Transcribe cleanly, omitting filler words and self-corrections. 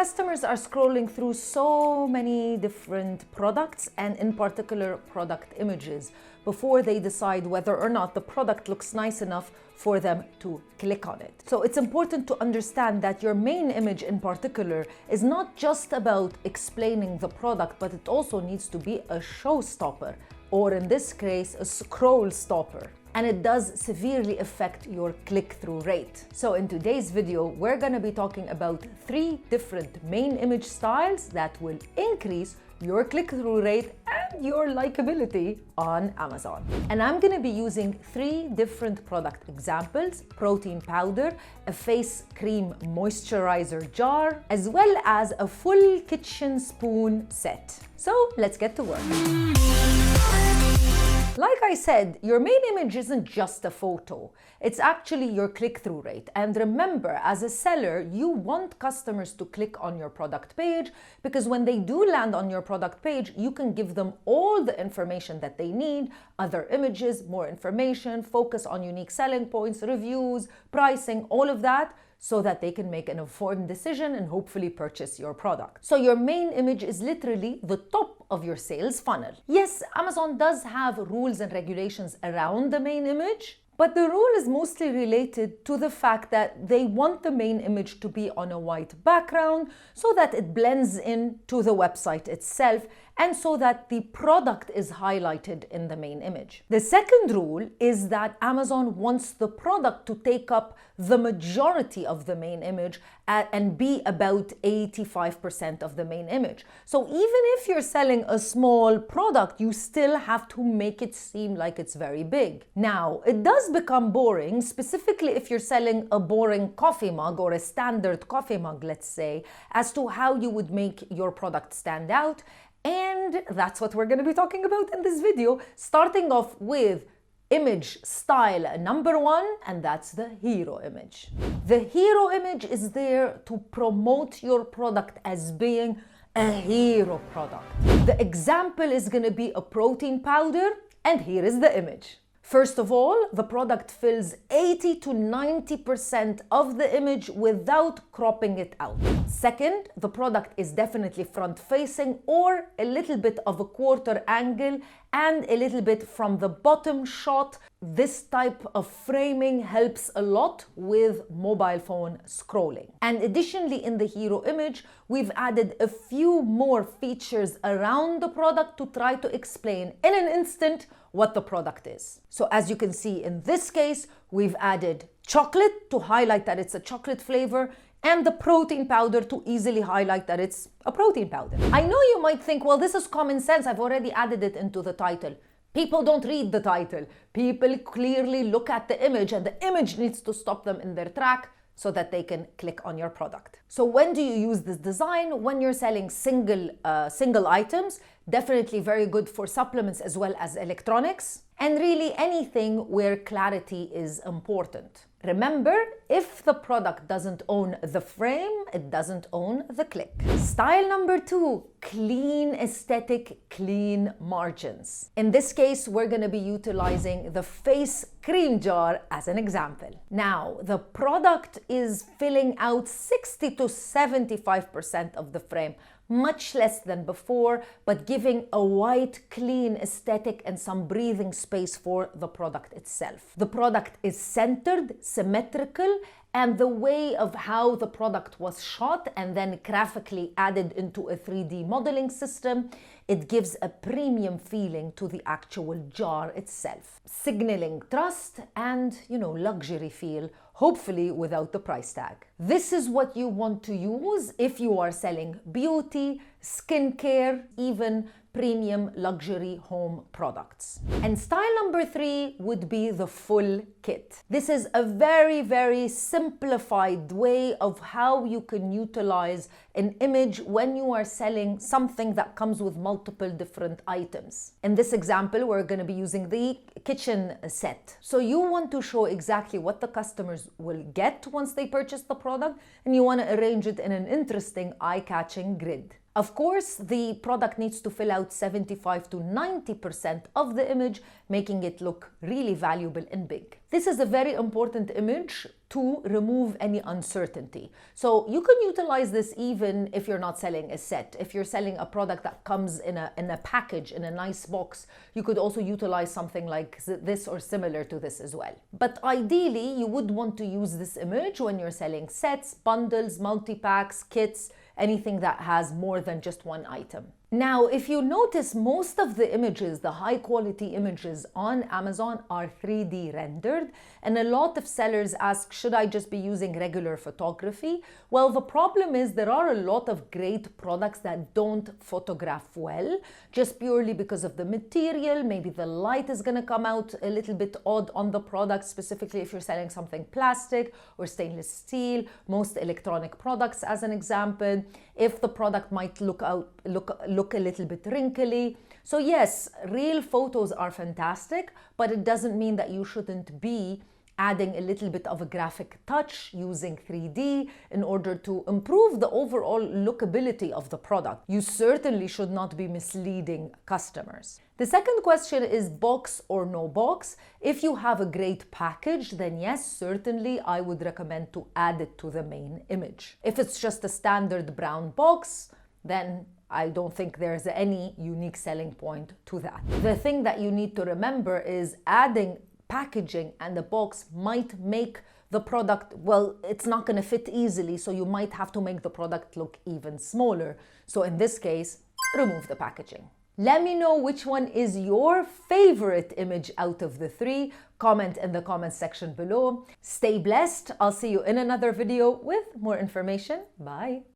Customers are scrolling through so many different products and in particular product images before they decide whether or not the product looks nice enough for them to click on it. So it's important to understand that your main image in particular is not just about explaining the product, but it also needs to be a showstopper, or in this case, a scroll stopper. And it does severely affect your click-through rate. So in today's video, we're gonna be talking about 3 different main image styles that will increase your click-through rate and your likability on Amazon. And I'm gonna be using 3 different product examples: protein powder, a face cream moisturizer jar, as well as a full kitchen spoon set. So let's get to work. Like I said, your main image isn't just a photo. It's actually your click-through rate. And remember, as a seller, you want customers to click on your product page because when they do land on your product page, you can give them all the information that they need, other images, more information, focus on unique selling points, reviews, pricing, all of that, so that they can make an informed decision and hopefully purchase your product. So your main image is literally the top of your sales funnel. Yes, Amazon does have rules and regulations around the main image, but the rule is mostly related to the fact that they want the main image to be on a white background so that it blends in to the website itself and so that the product is highlighted in the main image. The second rule is that Amazon wants the product to take up the majority of the main image and be about 85% of the main image. So even if you're selling a small product, you still have to make it seem like it's very big. Now, it does become boring, specifically if you're selling a boring coffee mug or a standard coffee mug, let's say, as to how you would make your product stand out. And that's what we're going to be talking about in this video, starting off with image style number 1, and that's the hero image. The hero image is there to promote your product as being a hero product. The example is going to be a protein powder, and here is the image. First of all, the product fills 80 to 90% of the image without cropping it out. Second, the product is definitely front-facing or a little bit of a quarter angle and a little bit from the bottom shot. This type of framing helps a lot with mobile phone scrolling. And additionally, in the hero image, we've added a few more features around the product to try to explain in an instant what the product is. So as you can see in this case, we've added chocolate to highlight that it's a chocolate flavor and the protein powder to easily highlight that it's a protein powder. I know you might think, well, this is common sense. I've already added it into the title. People don't read the title. People clearly look at the image and the image needs to stop them in their track so that they can click on your product. So when do you use this design? When you're selling single items, definitely very good for supplements as well as electronics, and really anything where clarity is important. Remember, if the product doesn't own the frame, it doesn't own the click. Style number 2, clean aesthetic, clean margins. In this case, we're going to be utilizing the face cream jar as an example. Now, the product is filling out 60 to 75% of the frame, much less than before, but giving a white, clean aesthetic and some breathing space for the product itself. The product is centered, symmetrical, and the way of how the product was shot and then graphically added into a 3D modeling system, it gives a premium feeling to the actual jar itself, signaling trust and, luxury feel, hopefully without the price tag. This is what you want to use if you are selling beauty, skincare, even premium luxury home products. And style number 3 would be the full kit. This is a very, very simplified way of how you can utilize an image when you are selling something that comes with multiple different items. In this example, we're going to be using the kitchen set. So you want to show exactly what the customers will get once they purchase the product, and you want to arrange it in an interesting, eye-catching grid. Of course, the product needs to fill out 75 to 90% of the image, making it look really valuable and big. This is a very important image to remove any uncertainty. So you can utilize this even if you're not selling a set. If you're selling a product that comes in a package, in a nice box, you could also utilize something like this or similar to this as well. But ideally, you would want to use this image when you're selling sets, bundles, multi-packs, kits, anything that has more than just one item. Now, if you notice, most of the images, the high quality images on Amazon are 3D rendered, and a lot of sellers ask, should I just be using regular photography? Well, the problem is there are a lot of great products that don't photograph well, just purely because of the material. Maybe the light is going to come out a little bit odd on the product, specifically if you're selling something plastic or stainless steel, most electronic products as an example. If the product might look a little bit wrinkly. So yes, real photos are fantastic, but it doesn't mean that you shouldn't be adding a little bit of a graphic touch using 3D in order to improve the overall lookability of the product. You certainly should not be misleading customers. The second question is box or no box. If you have a great package, then yes, certainly I would recommend to add it to the main image. If it's just a standard brown box, then I don't think there's any unique selling point to that. The thing that you need to remember is adding packaging and the box might make the product, well, it's not going to fit easily, so you might have to make the product look even smaller. So in this case, remove the packaging. Let me know which one is your favorite image out of the three. Comment in the comment section below. Stay blessed. I'll see you in another video with more information. Bye.